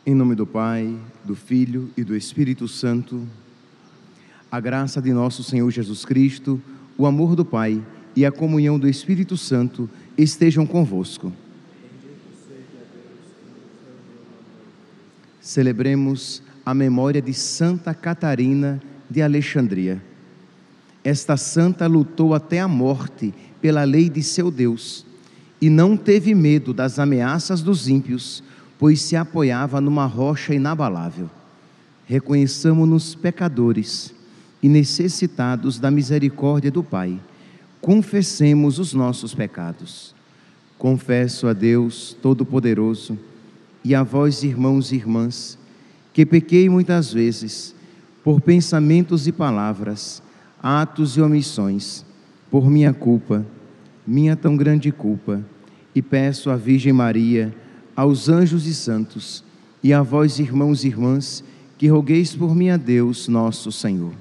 Em nome do Pai, do Filho e do Espírito Santo, a graça de nosso Senhor Jesus Cristo, o amor do Pai e a comunhão do Espírito Santo estejam convosco. Celebremos a memória de Santa Catarina de Alexandria. Esta santa lutou até a morte pela lei de seu Deus e não teve medo das ameaças dos ímpios, pois se apoiava numa rocha inabalável. Reconheçamo-nos pecadores e necessitados da misericórdia do Pai. Confessemos os nossos pecados. Confesso a Deus Todo-Poderoso e a vós, irmãos e irmãs, que pequei muitas vezes, por pensamentos e palavras, atos e omissões, por minha culpa, minha tão grande culpa, e peço à Virgem Maria, aos anjos e santos, e a vós, irmãos e irmãs, que rogueis por mim a Deus, nosso Senhor.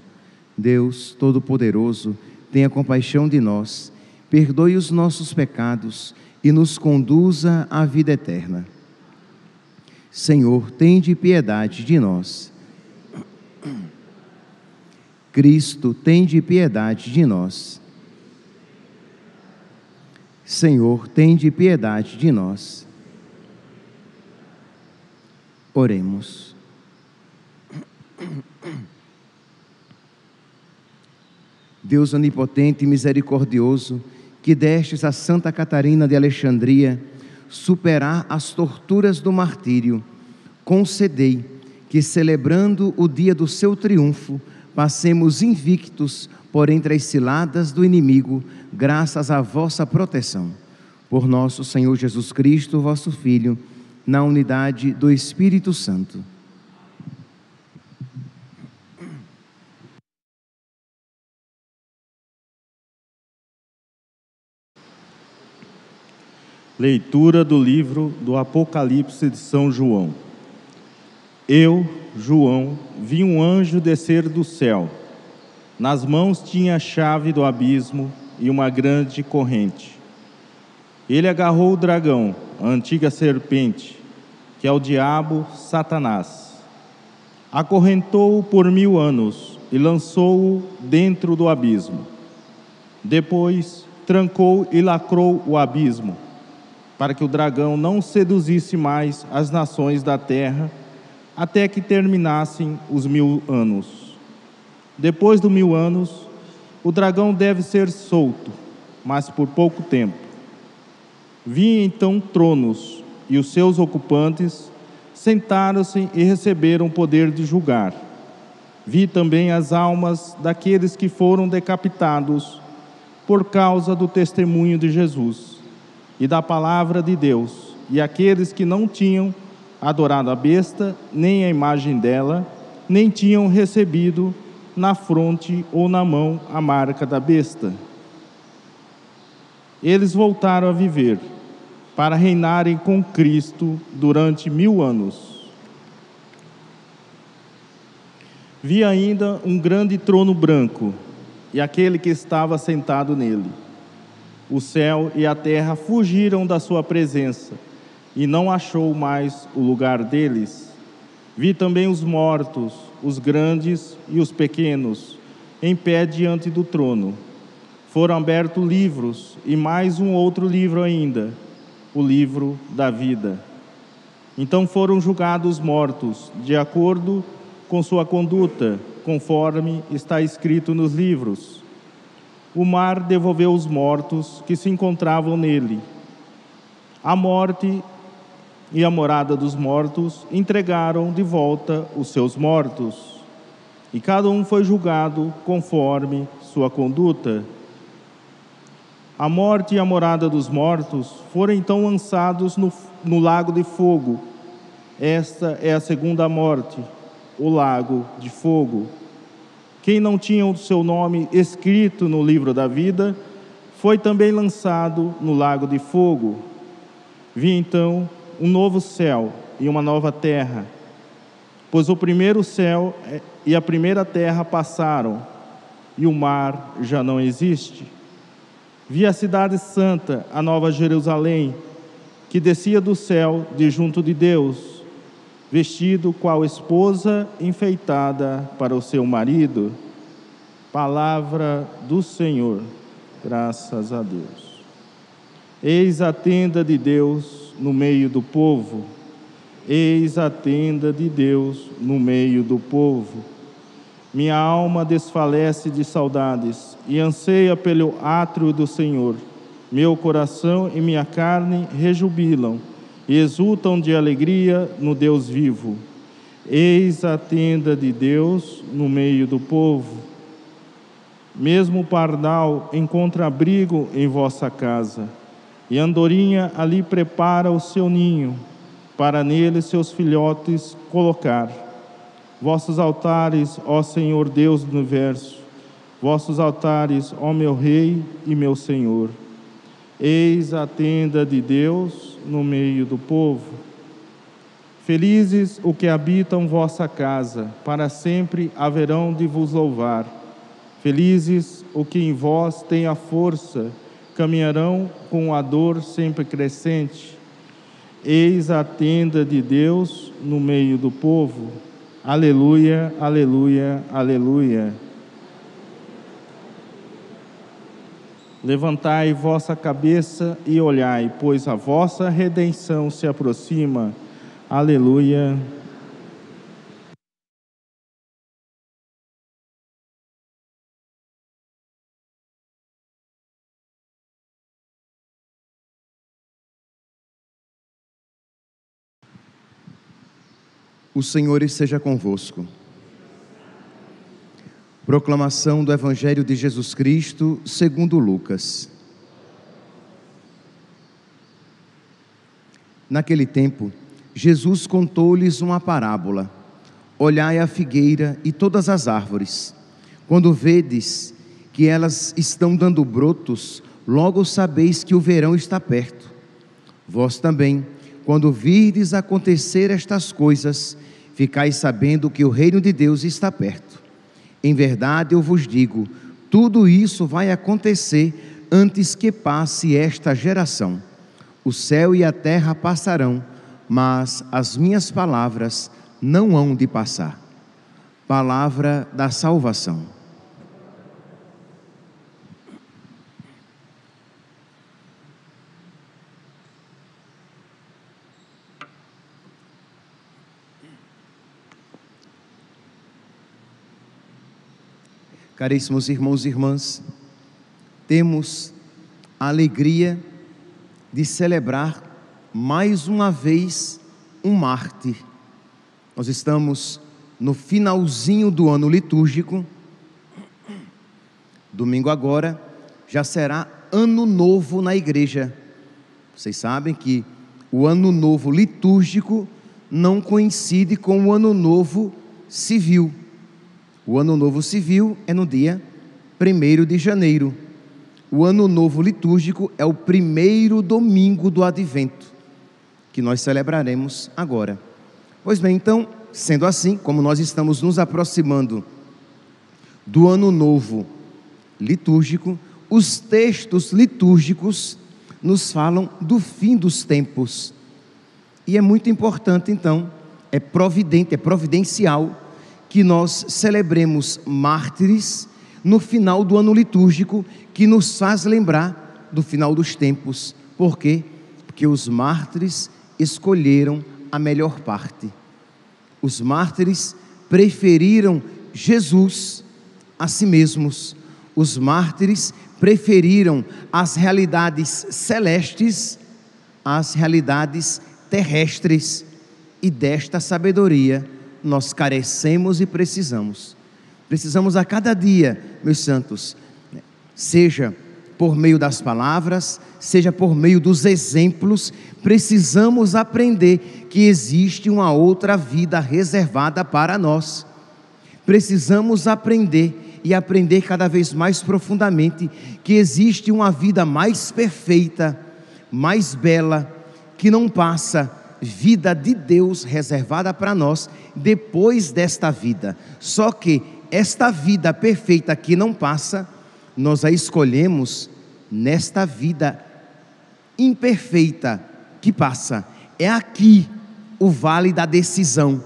Deus Todo-Poderoso, tenha compaixão de nós, perdoe os nossos pecados e nos conduza à vida eterna. Senhor, tende piedade de nós. Cristo, tende piedade de nós. Senhor, tende piedade de nós. Oremos. Deus onipotente e misericordioso, que destes a Santa Catarina de Alexandria superar as torturas do martírio, concedei que, celebrando o dia do seu triunfo, passemos invictos por entre as ciladas do inimigo, graças à vossa proteção. Por nosso Senhor Jesus Cristo, vosso Filho, na unidade do Espírito Santo. Leitura do livro do Apocalipse de São João. Eu, João, vi um anjo descer do céu. Nas mãos tinha a chave do abismo e uma grande corrente. Ele agarrou o dragão, a antiga serpente, que é o diabo, Satanás. Acorrentou-o por 1000 anos e lançou-o dentro do abismo. Depois, trancou e lacrou o abismo, para que o dragão não seduzisse mais as nações da terra, até que terminassem os 1000 anos. Depois dos 1000 anos, o dragão deve ser solto, mas por pouco tempo. Vi então tronos, e os seus ocupantes sentaram-se e receberam o poder de julgar. Vi também as almas daqueles que foram decapitados por causa do testemunho de Jesus e da palavra de Deus, e aqueles que não tinham adorado a besta, nem a imagem dela, nem tinham recebido na fronte ou na mão a marca da besta. Eles voltaram a viver, para reinarem com Cristo durante 1000 anos. Vi ainda um grande trono branco, e aquele que estava sentado nele. O céu e a terra fugiram da sua presença, e não achou mais o lugar deles. Vi também os mortos, os grandes e os pequenos, em pé diante do trono. Foram abertos livros, e mais um outro livro ainda, o livro da vida. Então foram julgados os mortos, de acordo com sua conduta, conforme está escrito nos livros. O mar devolveu os mortos que se encontravam nele. A morte e a morada dos mortos entregaram de volta os seus mortos, e cada um foi julgado conforme sua conduta. A morte e a morada dos mortos foram então lançados no lago de fogo. Esta é a segunda morte, o lago de fogo. Quem não tinha o seu nome escrito no livro da vida, foi também lançado no lago de fogo. Vi então um novo céu e uma nova terra, pois o primeiro céu e a primeira terra passaram, e o mar já não existe. Vi a cidade santa, a nova Jerusalém, que descia do céu de junto de Deus, vestido qual esposa enfeitada para o seu marido. Palavra do Senhor. Graças a Deus. Eis a tenda de Deus no meio do povo. Eis a tenda de Deus no meio do povo. Minha alma desfalece de saudades e anseia pelo átrio do Senhor. Meu coração e minha carne rejubilam e exultam de alegria no Deus vivo. Eis a tenda de Deus no meio do povo. Mesmo o pardal encontra abrigo em vossa casa, e a andorinha ali prepara o seu ninho, para nele seus filhotes colocar. Vossos altares, ó Senhor Deus do universo, vossos altares, ó meu Rei e meu Senhor. Eis a tenda de Deus no meio do povo. Felizes os que habitam vossa casa, para sempre haverão de vos louvar. Felizes os que em vós têm a força, caminharão com a dor sempre crescente. Eis a tenda de Deus no meio do povo. Aleluia, aleluia, aleluia. Levantai vossa cabeça e olhai, pois a vossa redenção se aproxima. Aleluia. O Senhor esteja convosco. Proclamação do Evangelho de Jesus Cristo, segundo Lucas. Naquele tempo, Jesus contou-lhes uma parábola. Olhai a figueira e todas as árvores. Quando vedes que elas estão dando brotos, logo sabeis que o verão está perto. Vós também, quando virdes acontecer estas coisas, ficais sabendo que o reino de Deus está perto. Em verdade eu vos digo, tudo isso vai acontecer antes que passe esta geração. O céu e a terra passarão, mas as minhas palavras não hão de passar. Palavra da salvação. Caríssimos irmãos e irmãs, temos a alegria de celebrar mais uma vez um mártir. Nós estamos no finalzinho do ano litúrgico. Domingo agora já será ano novo na igreja. Vocês sabem que o ano novo litúrgico não coincide com o ano novo civil. O ano novo civil é no dia 1º de janeiro. O ano novo litúrgico é o primeiro domingo do advento, que nós celebraremos agora. Pois bem, então, sendo assim, como nós estamos nos aproximando do ano novo litúrgico, os textos litúrgicos nos falam do fim dos tempos. E é muito importante, então, é providencial que nós celebremos mártires no final do ano litúrgico, que nos faz lembrar do final dos tempos. Por quê? Porque os mártires escolheram a melhor parte. Os mártires preferiram Jesus a si mesmos. Os mártires preferiram as realidades celestes às realidades terrestres. E desta sabedoria nós carecemos e precisamos. Precisamos a cada dia, meus santos, seja por meio das palavras, seja por meio dos exemplos, precisamos aprender que existe uma outra vida reservada para nós. Precisamos aprender e aprender cada vez mais profundamente que existe uma vida mais perfeita, mais bela, que não passa, vida de Deus reservada para nós depois desta vida. Só que esta vida perfeita que não passa, nós a escolhemos nesta vida imperfeita que passa. É aqui o vale da decisão.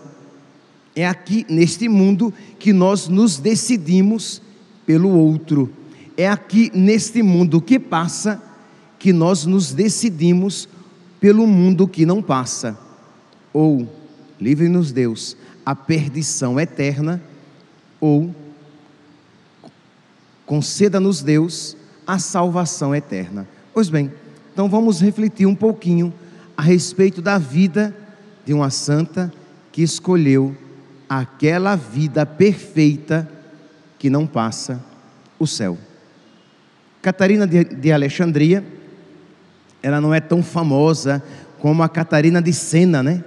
É aqui neste mundo que nós nos decidimos pelo outro. É aqui neste mundo que passa que nós nos decidimos pelo mundo que não passa. Ou, livre-nos Deus, a perdição eterna, ou conceda-nos Deus a salvação eterna. Pois bem, então vamos refletir um pouquinho a respeito da vida de uma santa que escolheu aquela vida perfeita que não passa o céu. Catarina de Alexandria, ela não é tão famosa como a Catarina de Sena, né?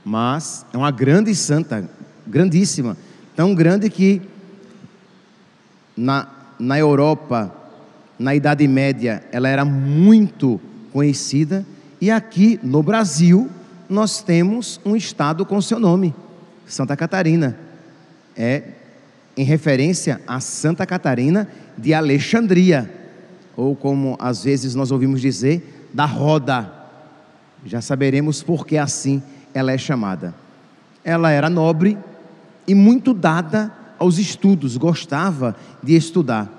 Mas é uma grande santa, grandíssima, tão grande que na Europa, na Idade Média, ela era muito conhecida, e aqui no Brasil nós temos um estado com seu nome, Santa Catarina. É em referência a Santa Catarina de Alexandria, ou como às vezes nós ouvimos dizer, da Roda. Já saberemos por que assim ela é chamada. Ela era nobre e muito dada aos estudos, gostava de estudar.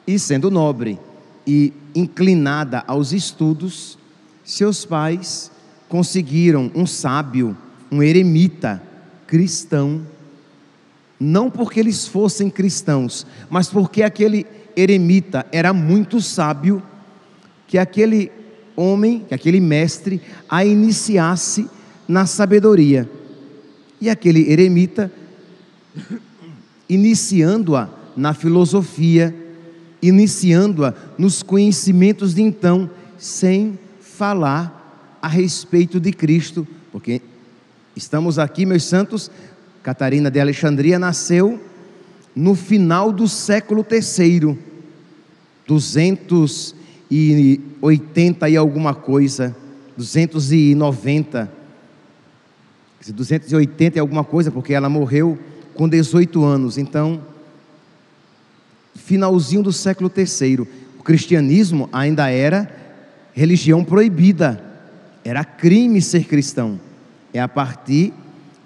E sendo nobre e inclinada aos estudos, seus pais conseguiram um sábio, um eremita cristão, não porque eles fossem cristãos, mas porque aquele eremita era muito sábio, que aquele homem, que aquele mestre a iniciasse na sabedoria. E aquele eremita, iniciando-a na filosofia, iniciando-a nos conhecimentos de então, sem falar a respeito de Cristo, porque estamos aqui, meus santos, Catarina de Alexandria nasceu no final do século III, 280 e alguma coisa, 290, 280 e alguma coisa, porque ela morreu com 18 anos, então, finalzinho do século III. O cristianismo ainda era religião proibida, era crime ser cristão. É a partir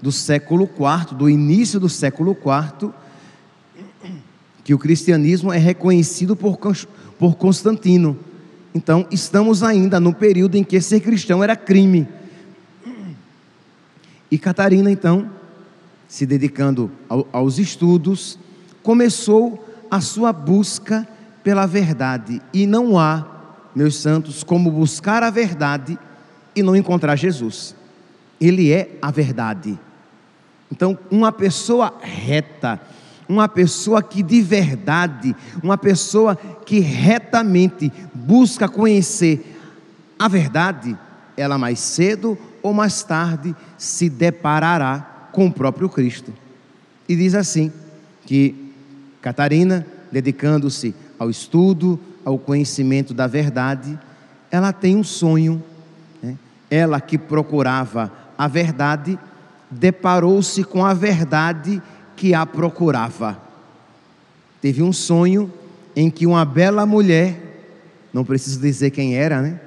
do século IV, do início do século IV, que o cristianismo é reconhecido por Constantino. Então, estamos ainda no período em que ser cristão era crime. E Catarina, então, se dedicando aos estudos, começou a sua busca pela verdade. E não há, meus santos, como buscar a verdade e não encontrar Jesus. Ele é a verdade. Então, uma pessoa reta, uma pessoa que de verdade, uma pessoa que retamente busca conhecer a verdade, ela mais cedo ou mais tarde se deparará com o próprio Cristo. E diz assim, que Catarina, dedicando-se ao estudo, ao conhecimento da verdade, ela tem um sonho, né? Ela que procurava a verdade, deparou-se com a verdade que a procurava. Teve um sonho em que uma bela mulher, não preciso dizer quem era, né?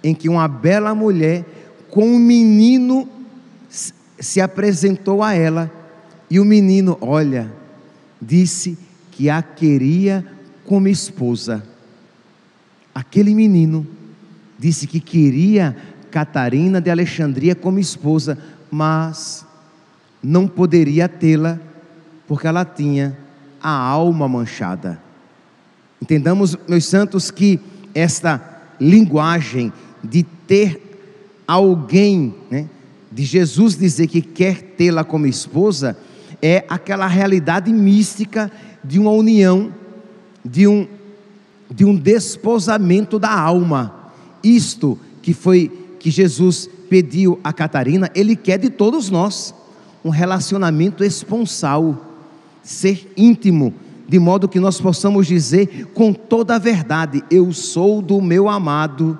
Em que uma bela mulher com um menino se apresentou a ela, e o menino, olha, disse que a queria como esposa. Aquele menino disse que queria Catarina de Alexandria como esposa, mas não poderia tê-la porque ela tinha a alma manchada. Entendamos, meus santos, que esta linguagem de ter alguém, né, de Jesus dizer que quer tê-la como esposa, é aquela realidade mística de uma união, de um desposamento da alma. Isto que Jesus pediu a Catarina, Ele quer de todos nós, um relacionamento esponsal, ser íntimo, de modo que nós possamos dizer com toda a verdade: eu sou do meu amado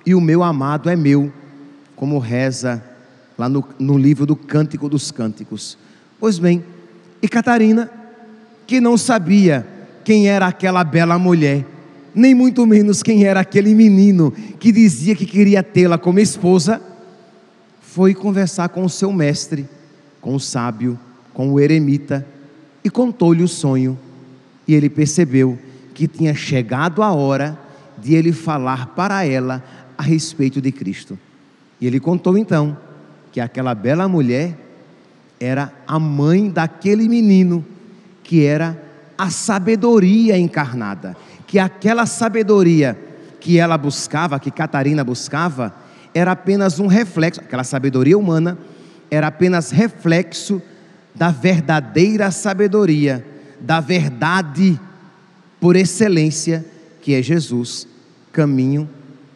e o meu amado é meu, como reza lá no livro do Cântico dos Cânticos. Pois bem, e Catarina, que não sabia quem era aquela bela mulher, nem muito menos quem era aquele menino que dizia que queria tê-la como esposa, foi conversar com o seu mestre, com o sábio, com o eremita, e contou-lhe o sonho. E ele percebeu que tinha chegado a hora de ele falar para ela a respeito de Cristo. E ele contou então que aquela bela mulher era a mãe daquele menino, que era a sabedoria encarnada, que aquela sabedoria que ela buscava, que Catarina buscava, era apenas um reflexo, aquela sabedoria humana era apenas reflexo da verdadeira sabedoria, da verdade por excelência, que é Jesus, caminho,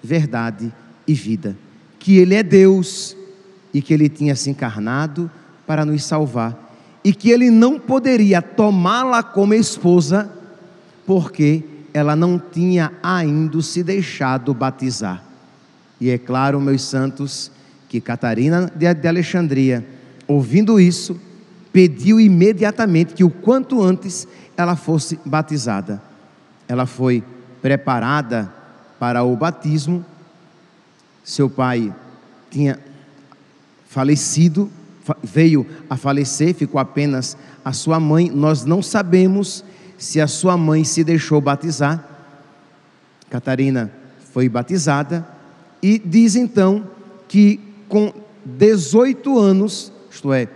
verdade e vida, que Ele é Deus e que Ele tinha se encarnado para nos salvar, e que Ele não poderia tomá-la como esposa, porque ela não tinha ainda se deixado batizar. E é claro, meus santos, que Catarina de Alexandria, ouvindo isso, pediu imediatamente que o quanto antes ela fosse batizada. Ela foi preparada para o batismo. Seu pai tinha falecido, veio a falecer, ficou apenas a sua mãe. Nós não sabemos se a sua mãe se deixou batizar. Catarina foi batizada e diz então que com 18 anos, isto é,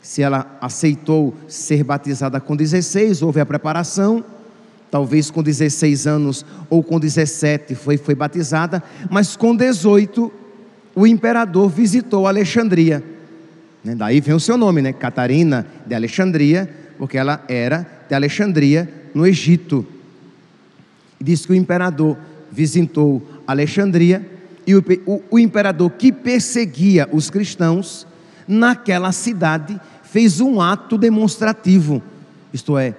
se ela aceitou ser batizada com 16, houve a preparação, talvez com 16 anos ou com 17 foi batizada, mas com 18 o imperador visitou Alexandria. Daí vem o seu nome, né? Catarina de Alexandria, porque ela era de Alexandria, no Egito. Diz que o imperador visitou Alexandria, e o imperador que perseguia os cristãos naquela cidade fez um ato demonstrativo, isto é,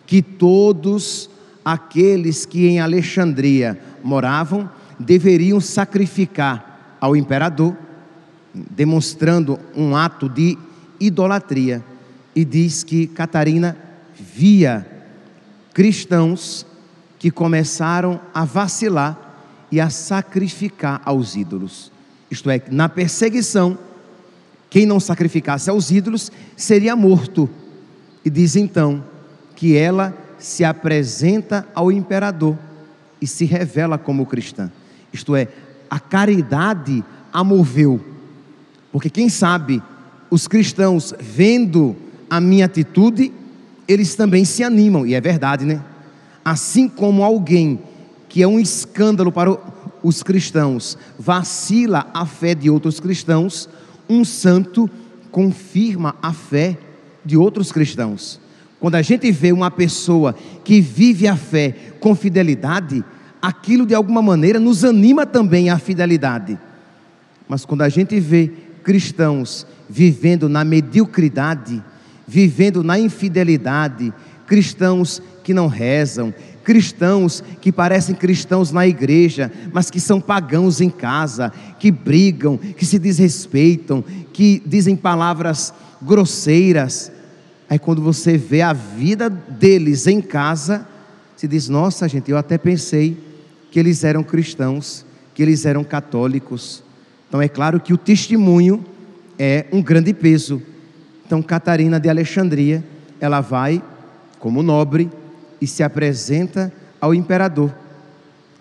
que todos aqueles que em Alexandria moravam deveriam sacrificar ao imperador, demonstrando um ato de idolatria. E diz que Catarina via cristãos que começaram a vacilar e a sacrificar aos ídolos. Isto é, na perseguição, quem não sacrificasse aos ídolos seria morto. E diz então que ela se apresenta ao imperador e se revela como cristã. Isto é, a caridade a moveu, porque quem sabe os cristãos, vendo a minha atitude, eles também se animam. E é verdade, né? Assim como alguém que é um escândalo para os cristãos vacila a fé de outros cristãos, um santo confirma a fé de outros cristãos. Quando a gente vê uma pessoa que vive a fé com fidelidade, aquilo de alguma maneira nos anima também à fidelidade. Mas quando a gente vê cristãos vivendo na mediocridade, vivendo na infidelidade, cristãos que não rezam, cristãos que parecem cristãos na igreja, mas que são pagãos em casa, que brigam, que se desrespeitam, que dizem palavras grosseiras. Aí quando você vê a vida deles em casa, se diz: nossa gente, eu até pensei que eles eram cristãos, que eles eram católicos. Então é claro que o testemunho é um grande peso. Então Catarina de Alexandria, ela vai como nobre e se apresenta ao imperador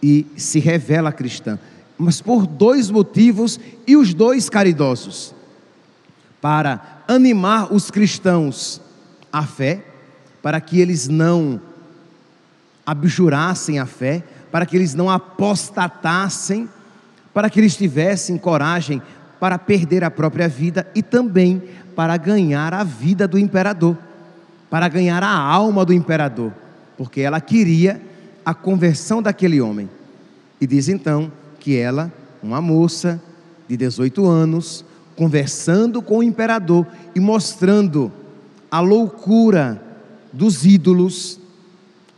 e se revela cristã, mas por dois motivos, e os dois caridosos: para animar os cristãos à fé, para que eles não abjurassem a fé, para que eles não apostatassem, para que eles tivessem coragem para perder a própria vida, e também para ganhar a vida do imperador, para ganhar a alma do imperador, porque ela queria a conversão daquele homem. E diz então que ela, uma moça de 18 anos, conversando com o imperador e mostrando a loucura dos ídolos,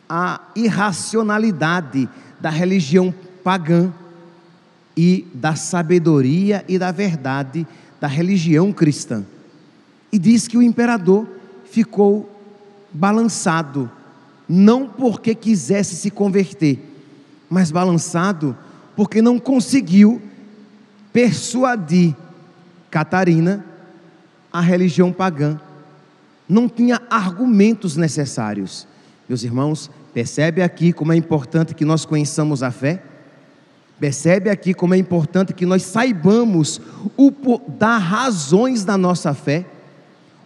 a irracionalidade da religião pagã e da sabedoria e da verdade da religião cristã. E diz que o imperador ficou balançado, não porque quisesse se converter, mas balançado porque não conseguiu persuadir Catarina, a religião pagã não tinha argumentos necessários. Meus irmãos, percebe aqui como é importante que nós conheçamos a fé? Percebe aqui como é importante que nós saibamos dar razões da nossa fé,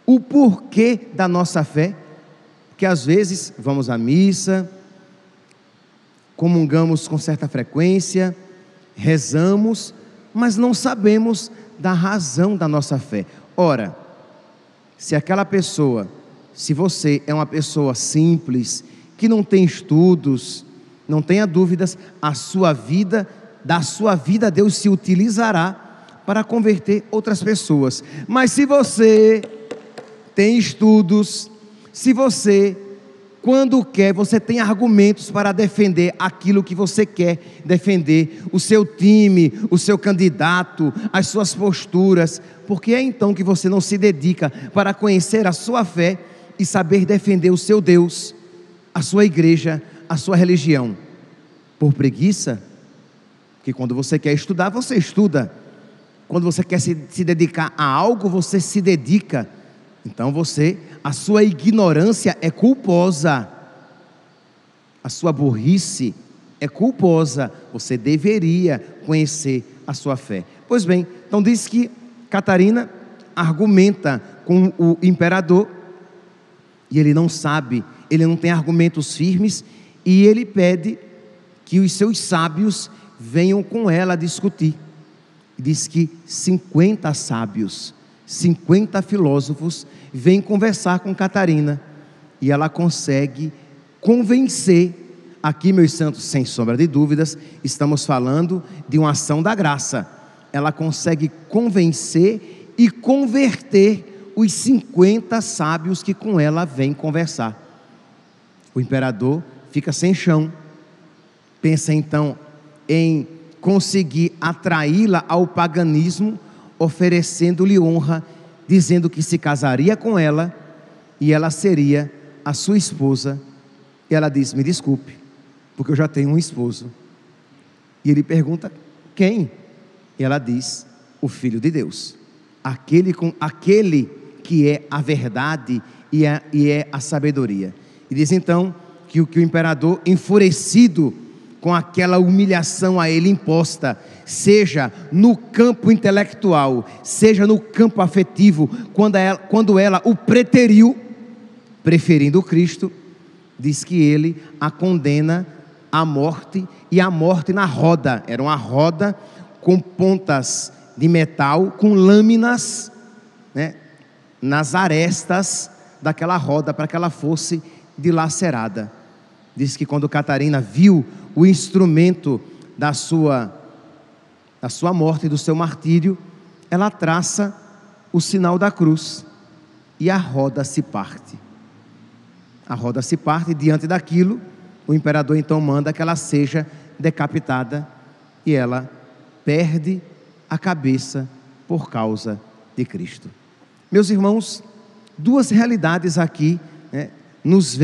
o porquê da nossa fé, porque às vezes vamos à missa, comungamos com certa frequência, rezamos, mas não sabemos da razão da nossa fé. Ora, se aquela pessoa, se você é uma pessoa simples, que não tem estudos, não tenha dúvidas, da sua vida Deus se utilizará para converter outras pessoas. Mas se você tem estudos, se você, quando quer, você tem argumentos para defender aquilo que você quer defender, o seu time, o seu candidato, as suas posturas, por que é então que você não se dedica para conhecer a sua fé e saber defender o seu Deus, a sua igreja, a sua religião? Por preguiça? Porque quando você quer estudar, você estuda. Quando você quer se dedicar a algo, você se dedica. Então a sua ignorância é culposa, a sua burrice é culposa. Você deveria conhecer a sua fé. Pois bem, então diz que Catarina argumenta com o imperador, e ele não sabe, ele não tem argumentos firmes, e ele pede que os seus sábios venham com ela discutir. Diz que 50 sábios, 50 filósofos vêm conversar com Catarina, e ela consegue convencer. Aqui, meus santos, sem sombra de dúvidas, estamos falando de uma ação da graça. Ela consegue convencer e converter os 50 sábios que com ela vêm conversar. O imperador fica sem chão, pensa então em conseguir atraí-la ao paganismo, oferecendo-lhe honra, dizendo que se casaria com ela e ela seria a sua esposa. E ela diz: me desculpe, porque eu já tenho um esposo. E ele pergunta: quem? E ela diz: o Filho de Deus, aquele que é a verdade e é a sabedoria. E diz então que o imperador, enfurecido com aquela humilhação a ele imposta, seja no campo intelectual, seja no campo afetivo, quando ela o preteriu, preferindo Cristo, diz que ele a condena à morte, e a morte na roda. Era uma roda com pontas de metal, com lâminas, né, nas arestas daquela roda, para que ela fosse dilacerada. Diz que quando Catarina viu o instrumento da sua morte, do seu martírio, ela traça o sinal da cruz, e a roda se parte. A roda se parte, e diante daquilo, o imperador então manda que ela seja decapitada, e ela perde a cabeça por causa de Cristo. Meus irmãos, duas realidades aqui, né, nos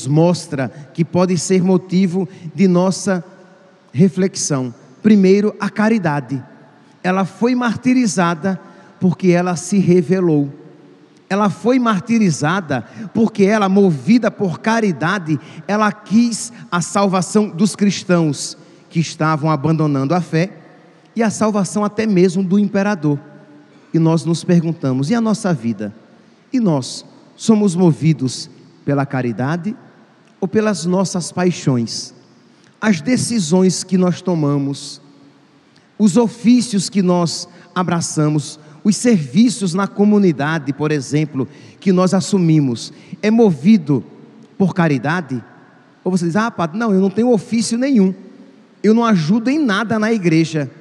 mostra que pode ser motivo de nossa reflexão. Primeiro, a caridade. Ela foi martirizada porque ela se revelou. Ela foi martirizada porque ela, movida por caridade, ela quis a salvação dos cristãos que estavam abandonando a fé, e a salvação até mesmo do imperador. E nós nos perguntamos: e a nossa vida? E nós somos movidos pela caridade ou pelas nossas paixões? As decisões que nós tomamos, os ofícios que nós abraçamos, os serviços na comunidade, por exemplo, que nós assumimos, é movido por caridade? Ou você diz: ah, padre, não, eu não tenho ofício nenhum, eu não ajudo em nada na igreja.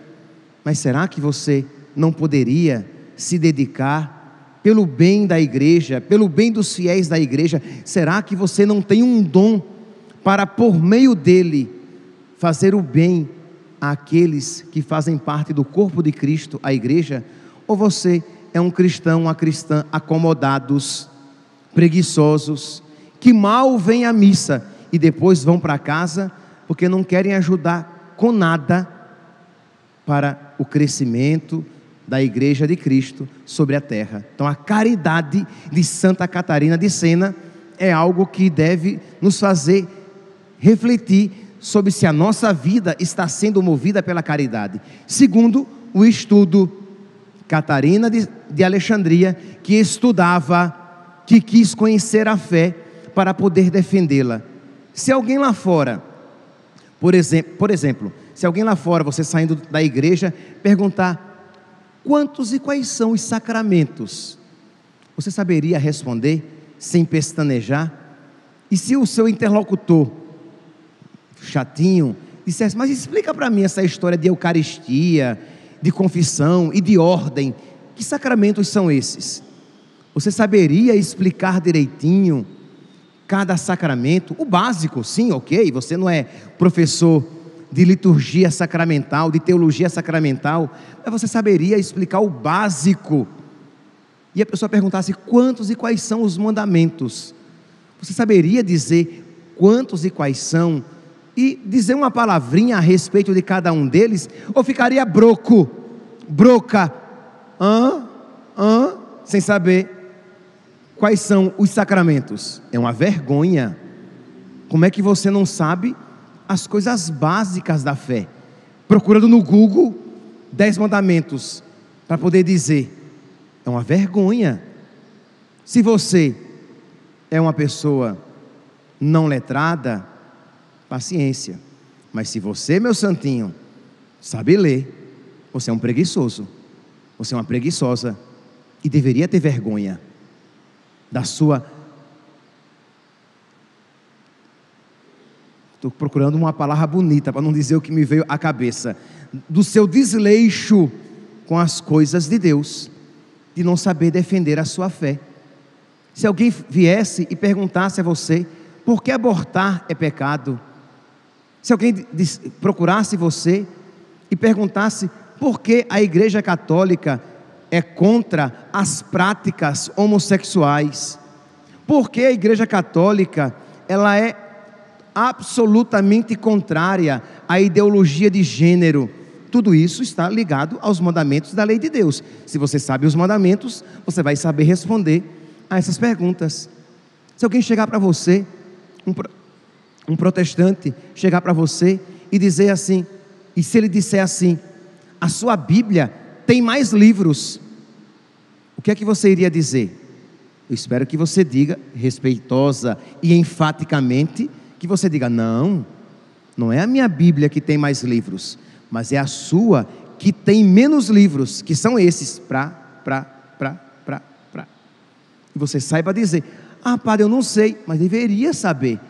Mas será que você não poderia se dedicar pelo bem da igreja, pelo bem dos fiéis da igreja? Será que você não tem um dom para, por meio dele, fazer o bem àqueles que fazem parte do corpo de Cristo, a igreja? Ou você é um cristão, uma cristã acomodados, preguiçosos, que mal vêm à missa e depois vão para casa porque não querem ajudar com nada para o crescimento da Igreja de Cristo sobre a terra. Então, a caridade de Santa Catarina de Sena é algo que deve nos fazer refletir sobre se a nossa vida está sendo movida pela caridade. Segundo, o estudo Catarina de Alexandria, que estudava, que quis conhecer a fé para poder defendê-la. Se alguém lá fora, por exemplo, se alguém lá fora, você saindo da igreja, perguntar quantos e quais são os sacramentos, você saberia responder sem pestanejar? E se o seu interlocutor, chatinho, dissesse, mas explica para mim essa história de Eucaristia, de confissão e de ordem, que sacramentos são esses? Você saberia explicar direitinho cada sacramento? O básico, sim, ok, você não é professor de liturgia sacramental, de teologia sacramental, mas você saberia explicar o básico. E a pessoa perguntasse quantos e quais são os mandamentos, você saberia dizer quantos e quais são, e dizer uma palavrinha a respeito de cada um deles, ou ficaria broca, sem saber quais são os sacramentos? É uma vergonha. Como é que você não sabe as coisas básicas da fé? Procurando no Google 10 mandamentos para poder dizer. É uma vergonha. Se você é uma pessoa não letrada, paciência. Mas se você, meu santinho, sabe ler, você é um preguiçoso, você é uma preguiçosa, e deveria ter vergonha da sua... Estou procurando uma palavra bonita para não dizer o que me veio à cabeça, do seu desleixo com as coisas de Deus, de não saber defender a sua fé. Se alguém viesse e perguntasse a você por que abortar é pecado, se alguém procurasse você e perguntasse por que a Igreja Católica é contra as práticas homossexuais, por que a Igreja Católica ela é absolutamente contrária à ideologia de gênero, tudo isso está ligado aos mandamentos da lei de Deus. Se você sabe os mandamentos, você vai saber responder a essas perguntas. Se alguém chegar para você, um protestante chegar para você e dizer assim, e se ele disser assim, a sua Bíblia tem mais livros, o que é que você iria dizer? Eu espero que você diga, respeitosa e enfaticamente, que você diga, não é a minha Bíblia que tem mais livros, mas é a sua que tem menos livros, que são esses, e você saiba dizer, padre, eu não sei, mas deveria saber.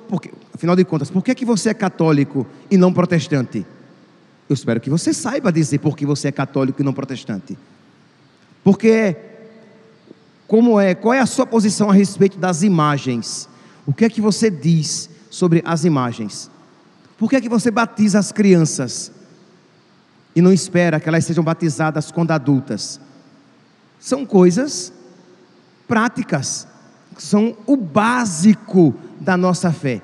Porque, afinal de contas, por que você é católico e não protestante? Eu espero que você saiba dizer por que você é católico e não protestante. Porque, qual é a sua posição a respeito das imagens? O que é que você diz sobre as imagens? Por que é que você batiza as crianças e não espera que elas sejam batizadas quando adultas? São coisas práticas, são o básico da nossa fé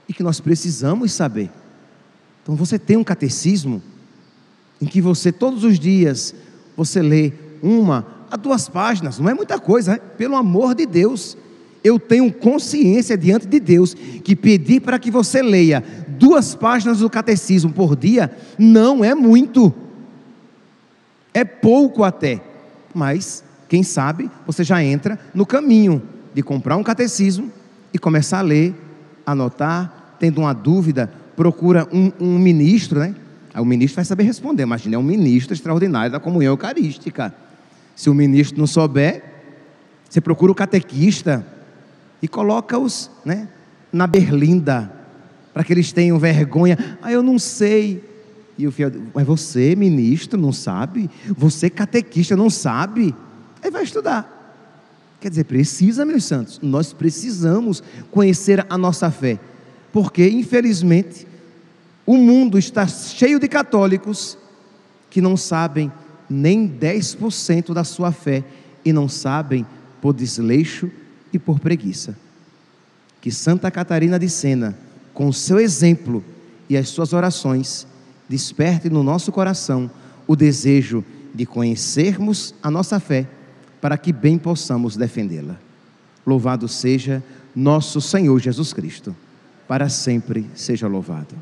e que nós precisamos saber. Então você tem um catecismo em que você todos os dias você lê 1 a 2 páginas, não é muita coisa, né? Pelo amor de Deus, eu tenho consciência diante de Deus que pedir para que você leia 2 páginas do catecismo por dia não é muito, é pouco até, mas quem sabe você já entra no caminho de comprar um catecismo e começar a ler, anotar, tendo uma dúvida, procura um ministro, né? Aí o ministro vai saber responder. Imagina, é um ministro extraordinário da comunhão eucarística. Se o ministro não souber, você procura o catequista e coloca-os, né, na berlinda, para que eles tenham vergonha. Eu não sei. E o fiel, mas você, ministro, não sabe? Você, catequista, não sabe? Aí vai estudar. Quer dizer, precisa, meus santos, nós precisamos conhecer a nossa fé, porque infelizmente o mundo está cheio de católicos que não sabem nem 10% da sua fé e não sabem por desleixo e por preguiça. Que Santa Catarina de Sena, com o seu exemplo e as suas orações, desperte no nosso coração o desejo de conhecermos a nossa fé, para que bem possamos defendê-la. Louvado seja nosso Senhor Jesus Cristo. Para sempre seja louvado.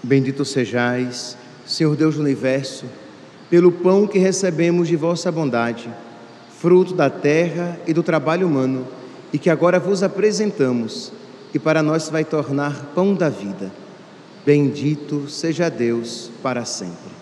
Bendito sejais, Senhor Deus do Universo, pelo pão que recebemos de vossa bondade, fruto da terra e do trabalho humano, e que agora vos apresentamos, e para nós vai tornar pão da vida. Bendito seja Deus para sempre.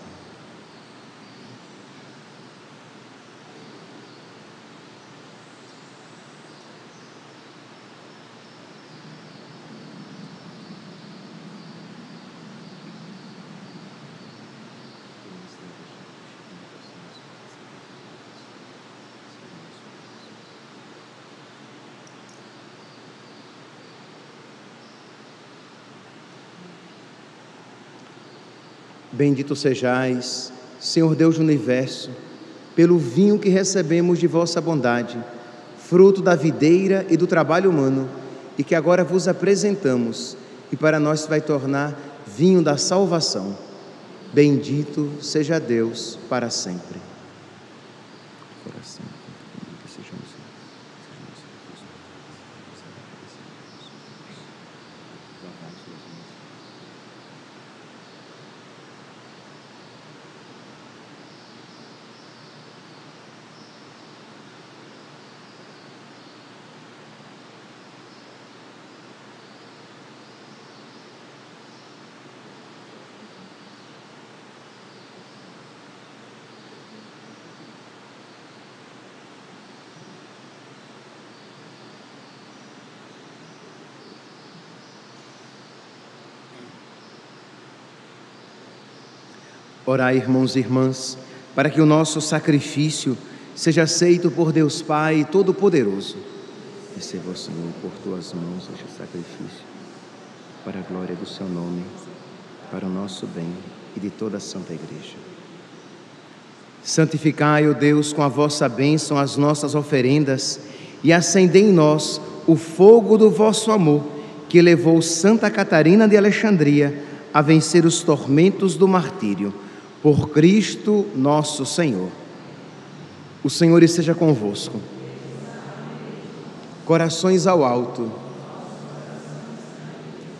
Bendito sejais, Senhor Deus do Universo, pelo vinho que recebemos de vossa bondade, fruto da videira e do trabalho humano, e que agora vos apresentamos, e para nós vai tornar vinho da salvação. Bendito seja Deus para sempre. Orai, irmãos e irmãs, para que o nosso sacrifício seja aceito por Deus Pai Todo-Poderoso. Receba, Senhor, por tuas mãos este sacrifício, para a glória do seu nome, para o nosso bem e de toda a Santa Igreja. Santificai, ó Deus, com a vossa bênção as nossas oferendas e acendei em nós o fogo do vosso amor, que levou Santa Catarina de Alexandria a vencer os tormentos do martírio. Por Cristo nosso Senhor. O Senhor esteja convosco. Corações ao alto.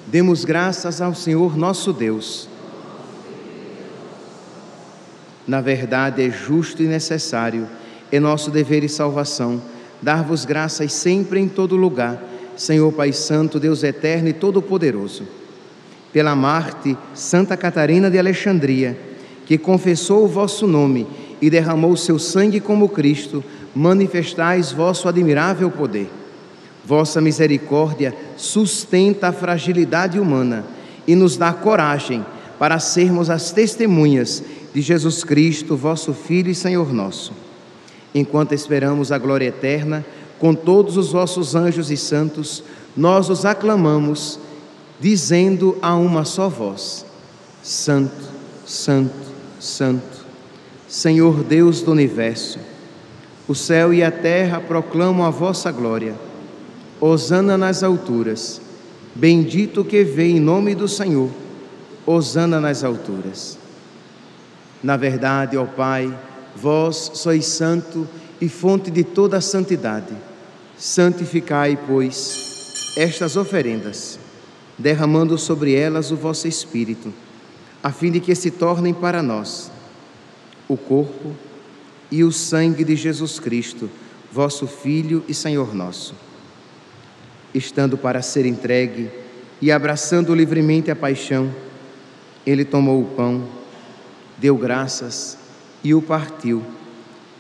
Demos graças ao Senhor nosso Deus. Na verdade, é justo e necessário, é nosso dever e salvação, dar-vos graças sempre em todo lugar, Senhor Pai Santo, Deus eterno e todo-poderoso. Pela Marte, Santa Catarina de Alexandria, que confessou o vosso nome e derramou seu sangue como Cristo, manifestais vosso admirável poder. Vossa misericórdia sustenta a fragilidade humana e nos dá coragem para sermos as testemunhas de Jesus Cristo, vosso Filho e Senhor nosso. Enquanto esperamos a glória eterna, com todos os vossos anjos e santos, nós os aclamamos, dizendo a uma só voz: Santo, Santo, Santo, Senhor Deus do universo, o céu e a terra proclamam a vossa glória. Hosana nas alturas. Bendito que vem em nome do Senhor. Hosana nas alturas. Na verdade, ó Pai, vós sois santo e fonte de toda a santidade. Santificai, pois, estas oferendas, derramando sobre elas o vosso Espírito, a fim de que se tornem para nós o corpo e o sangue de Jesus Cristo, vosso Filho e Senhor nosso. Estando para ser entregue e abraçando livremente a paixão, ele tomou o pão, deu graças e o partiu,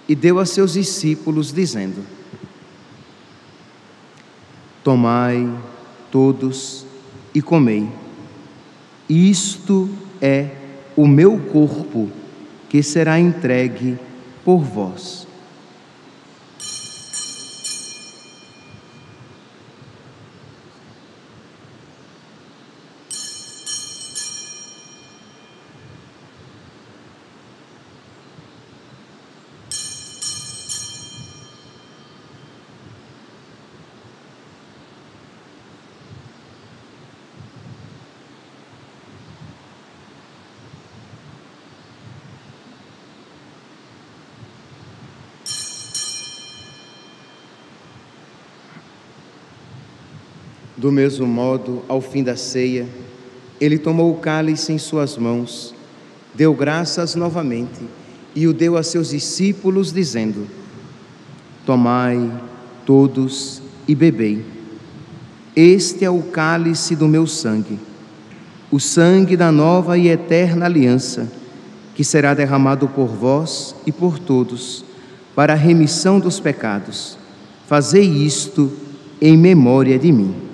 e deu a seus discípulos, dizendo: tomai todos e comei. Isto é o meu corpo, que será entregue por vós. Do mesmo modo, ao fim da ceia, ele tomou o cálice em suas mãos, deu graças novamente e o deu a seus discípulos, dizendo: tomai todos e bebei. Este é o cálice do meu sangue, o sangue da nova e eterna aliança, que será derramado por vós e por todos, para a remissão dos pecados. Fazei isto em memória de mim.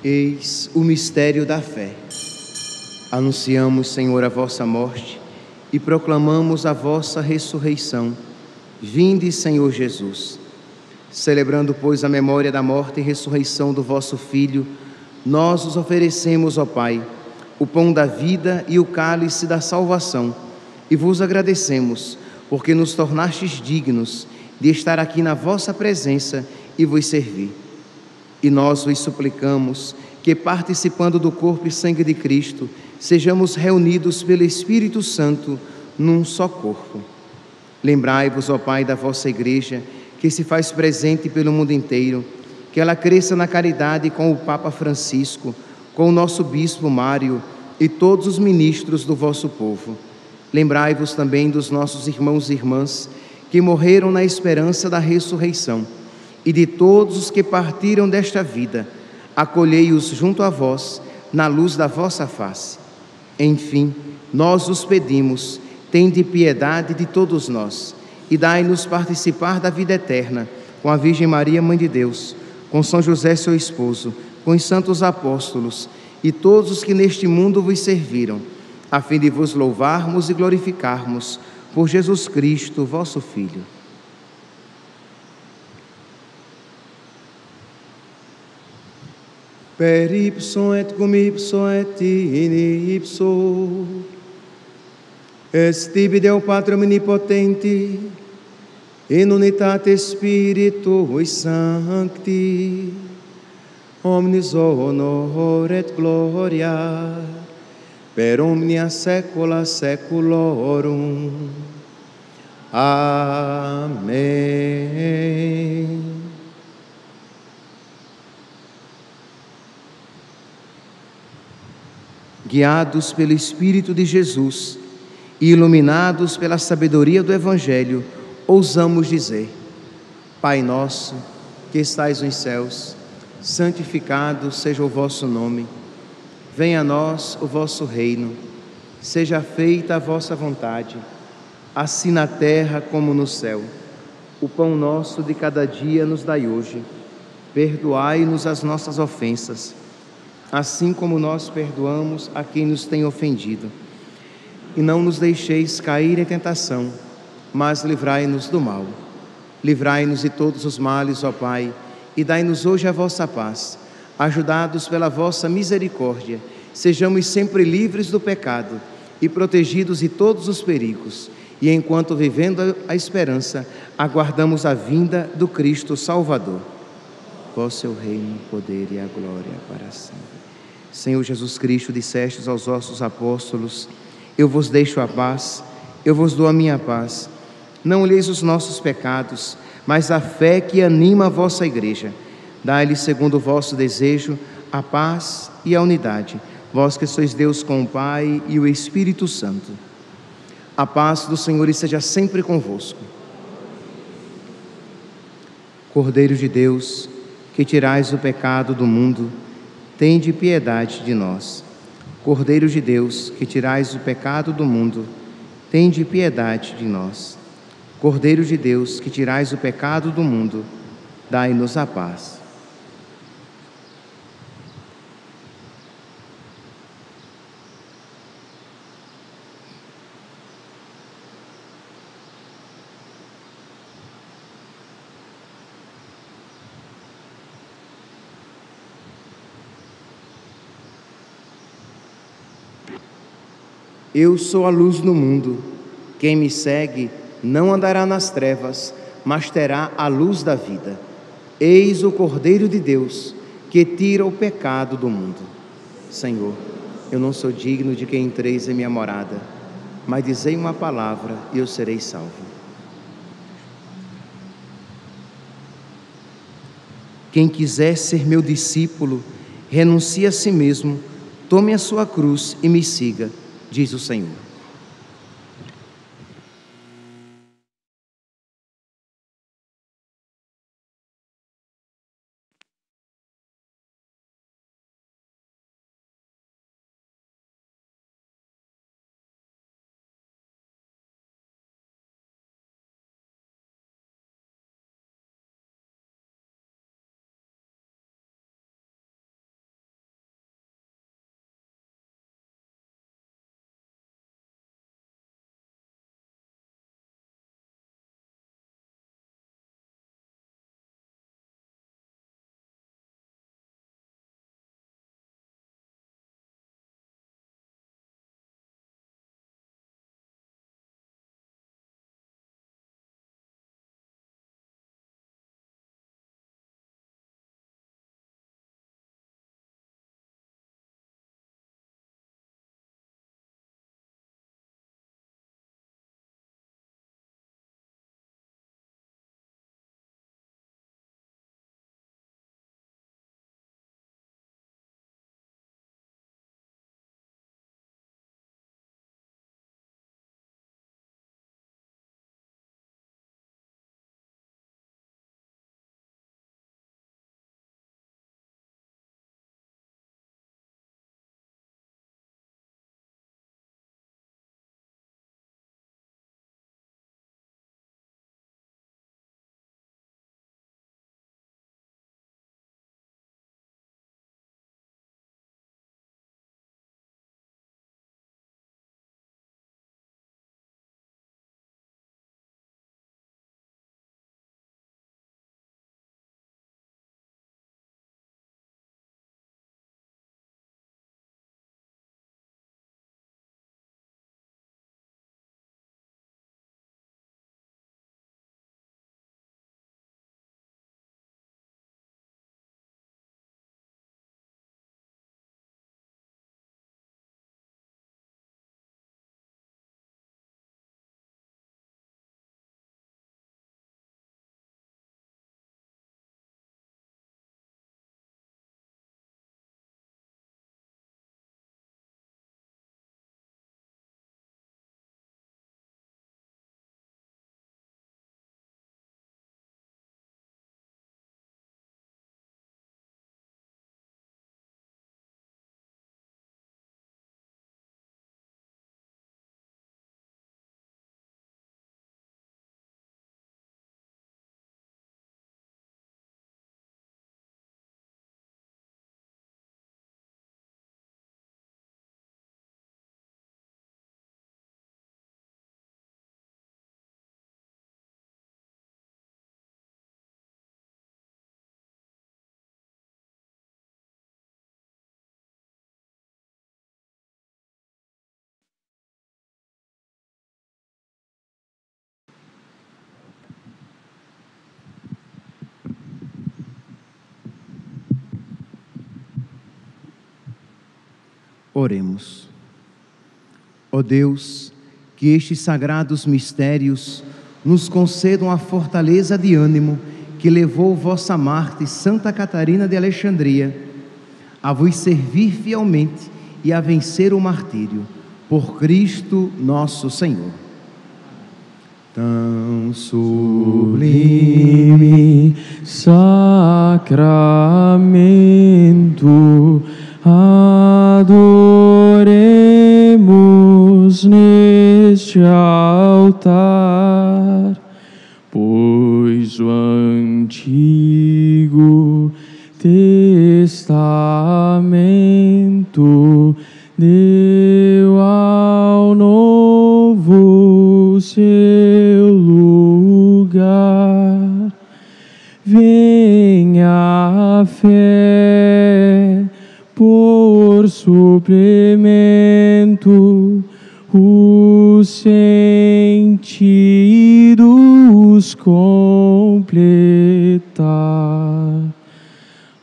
Eis o mistério da fé. Anunciamos, Senhor, a vossa morte e proclamamos a vossa ressurreição. Vinde, Senhor Jesus. Celebrando, pois, a memória da morte e ressurreição do vosso Filho, nós os oferecemos, ó Pai, o pão da vida e o cálice da salvação, e vos agradecemos, porque nos tornastes dignos de estar aqui na vossa presença e vos servir. E nós vos suplicamos que, participando do corpo e sangue de Cristo, sejamos reunidos pelo Espírito Santo num só corpo. Lembrai-vos, ó Pai, da vossa Igreja, que se faz presente pelo mundo inteiro, que ela cresça na caridade com o Papa Francisco, com o nosso Bispo Mário e todos os ministros do vosso povo. Lembrai-vos também dos nossos irmãos e irmãs que morreram na esperança da ressurreição, e de todos os que partiram desta vida, acolhei-os junto a vós, na luz da vossa face. Enfim, nós os pedimos, tende piedade de todos nós, e dai-nos participar da vida eterna, com a Virgem Maria, Mãe de Deus, com São José, seu esposo, com os santos apóstolos, e todos os que neste mundo vos serviram, a fim de vos louvarmos e glorificarmos, por Jesus Cristo, vosso Filho. Per ipsum et cum ipsum et in ipso, est tibi Deo Patrem omnipotenti, in unitate Spiritui Sancti, omnis honor et gloria, per omnia saecula saeculorum. Amém. Guiados pelo Espírito de Jesus e iluminados pela sabedoria do Evangelho, ousamos dizer: Pai nosso, que estais nos céus, santificado seja o vosso nome. Venha a nós o vosso reino. Seja feita a vossa vontade, assim na terra como no céu. O pão nosso de cada dia nos dai hoje. Perdoai-nos as nossas ofensas, assim como nós perdoamos a quem nos tem ofendido. E não nos deixeis cair em tentação, mas livrai-nos do mal. Livrai-nos de todos os males, ó Pai, e dai-nos hoje a vossa paz. Ajudados pela vossa misericórdia, sejamos sempre livres do pecado e protegidos de todos os perigos. E enquanto vivendo a esperança, aguardamos a vinda do Cristo Salvador. Vosso é o reino, o poder e a glória para sempre. Senhor Jesus Cristo, dissestes aos vossos apóstolos: eu vos deixo a paz, eu vos dou a minha paz. Não olheis os nossos pecados, mas a fé que anima a vossa igreja. Dai-lhe, segundo o vosso desejo, a paz e a unidade, vós que sois Deus com o Pai e o Espírito Santo. A paz do Senhor esteja sempre convosco. Cordeiro de Deus, que tirais o pecado do mundo, tende piedade de nós. Cordeiro de Deus, que tirais o pecado do mundo, tende piedade de nós. Cordeiro de Deus, que tirais o pecado do mundo, dai-nos a paz. Eu sou a luz do mundo. Quem me segue não andará nas trevas, mas terá a luz da vida. Eis o Cordeiro de Deus, que tira o pecado do mundo. Senhor, eu não sou digno de que entreis em minha morada, mas dizei uma palavra e eu serei salvo. Quem quiser ser meu discípulo, renuncie a si mesmo, tome a sua cruz e me siga, diz o Senhor. Oremos. Ó Deus, que estes sagrados mistérios nos concedam a fortaleza de ânimo que levou vossa Marte, Santa Catarina de Alexandria, a vos servir fielmente e a vencer o martírio, por Cristo nosso Senhor. Tão sublime sacramento, adoremos neste altar, pois o Antigo Testamento deu ao Novo seu lugar. Venha a fé por suplemento, os sentidos completar.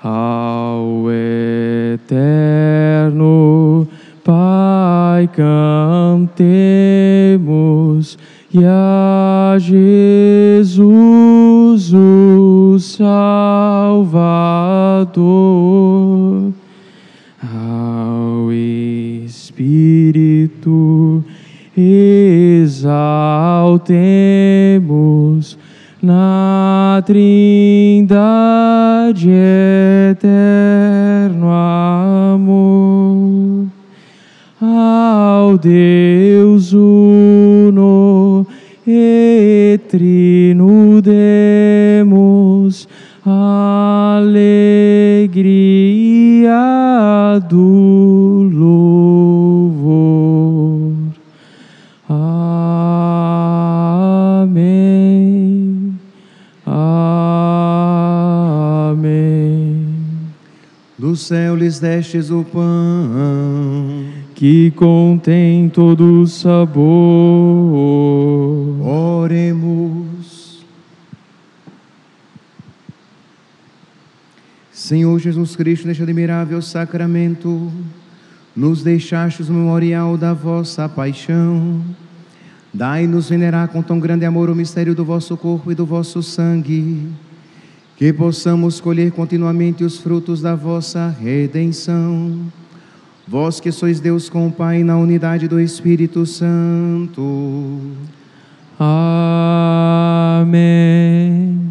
Ao eterno Pai cantemos, e a Jesus o Salvador. Ao Espírito exaltemos na Trindade eterno amor. Ao Deus uno e trino demos alegria do louvor. Amém. Amém. Do céu lhes destes o pão que contém todo o sabor. Oremos. Senhor Jesus Cristo, neste admirável sacramento, nos deixastes o memorial da vossa paixão. Dai-nos venerar com tão grande amor o mistério do vosso corpo e do vosso sangue, que possamos colher continuamente os frutos da vossa redenção. Vós que sois Deus com o Pai na unidade do Espírito Santo. Amém.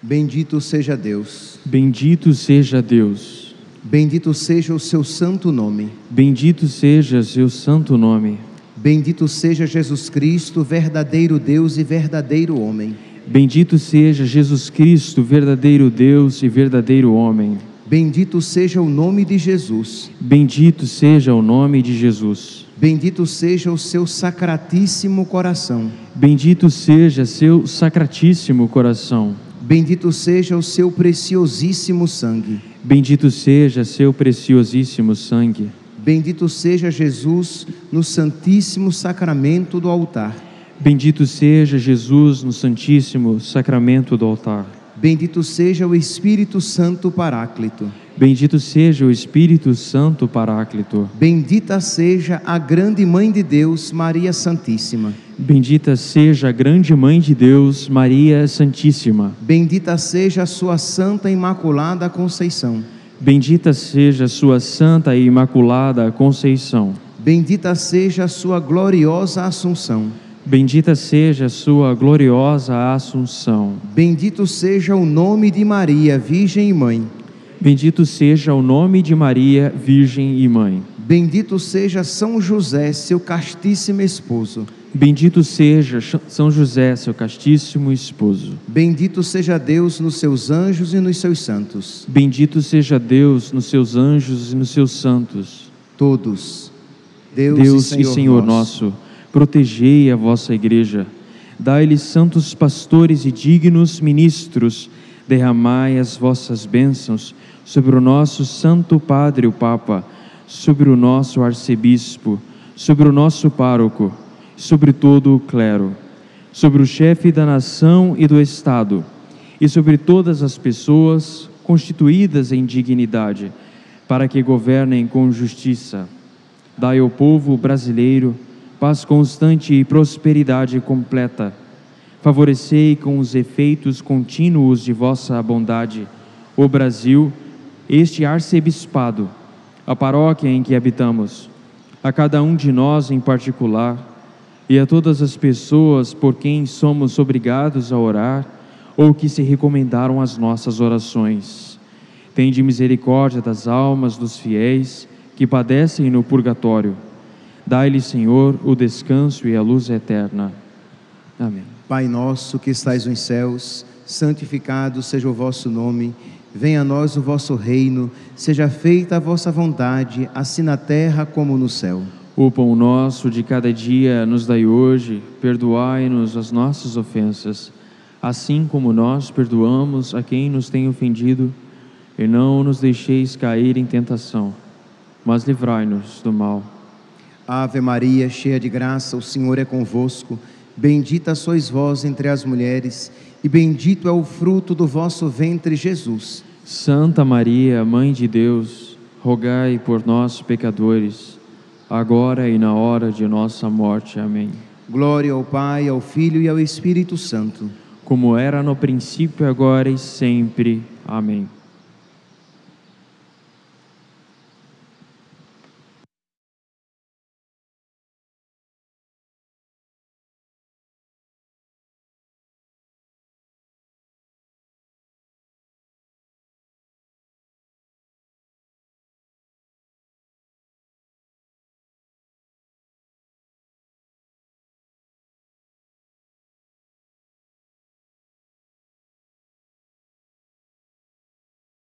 Bendito seja Deus. Bendito seja Deus. Bendito seja o seu santo nome. Bendito seja seu santo nome. Bendito seja Jesus Cristo, verdadeiro Deus e verdadeiro homem. Bendito seja Jesus Cristo, verdadeiro Deus e verdadeiro homem. Bendito seja o nome de Jesus. Bendito seja o nome de Jesus. Bendito seja o seu sacratíssimo coração. Bendito seja seu sacratíssimo coração. Bendito seja o seu preciosíssimo sangue. Bendito seja seu preciosíssimo sangue. Bendito seja Jesus no Santíssimo Sacramento do altar. Bendito seja Jesus no Santíssimo Sacramento do altar. Bendito seja o Espírito Santo Paráclito. Bendito seja o Espírito Santo Paráclito. Bendita seja a grande Mãe de Deus, Maria Santíssima. Bendita seja a grande Mãe de Deus, Maria Santíssima. Bendita seja a sua Santa Imaculada Conceição. Bendita seja a sua Santa e Imaculada Conceição. Bendita seja a sua gloriosa Assunção. Bendita seja a sua gloriosa Assunção. Bendito seja o nome de Maria, Virgem e Mãe. Bendito seja o nome de Maria, Virgem e Mãe. Bendito seja São José, seu castíssimo esposo. Bendito seja São José, seu castíssimo esposo. Bendito seja Deus nos seus anjos e nos seus santos. Bendito seja Deus nos seus anjos e nos seus santos. Todos, Deus e Senhor nosso, protegei a vossa igreja. Dai-lhe santos pastores e dignos ministros. Derramai as vossas bênçãos sobre o nosso Santo Padre, o Papa, sobre o nosso arcebispo, sobre o nosso pároco, sobre todo o clero, sobre o chefe da nação e do Estado, e sobre todas as pessoas constituídas em dignidade, para que governem com justiça. Dai ao povo brasileiro paz constante e prosperidade completa. Favorecei com os efeitos contínuos de vossa bondade o Brasil, este arcebispado, a paróquia em que habitamos, a cada um de nós em particular, e a todas as pessoas por quem somos obrigados a orar ou que se recomendaram as nossas orações. Tende misericórdia das almas dos fiéis que padecem no purgatório. Dai-lhe, Senhor, o descanso e a luz eterna. Amém. Pai nosso que estais nos céus, santificado seja o vosso nome. Venha a nós o vosso reino. Seja feita a vossa vontade, assim na terra como no céu. O pão nosso de cada dia nos dai hoje. Perdoai-nos as nossas ofensas, assim como nós perdoamos a quem nos tem ofendido. E não nos deixeis cair em tentação, mas livrai-nos do mal. Ave Maria, cheia de graça, o Senhor é convosco. Bendita sois vós entre as mulheres, e bendito é o fruto do vosso ventre, Jesus. Santa Maria, Mãe de Deus, rogai por nós, pecadores, agora e na hora de nossa morte. Amém. Glória ao Pai, ao Filho e ao Espírito Santo. Como era no princípio, agora e sempre. Amém.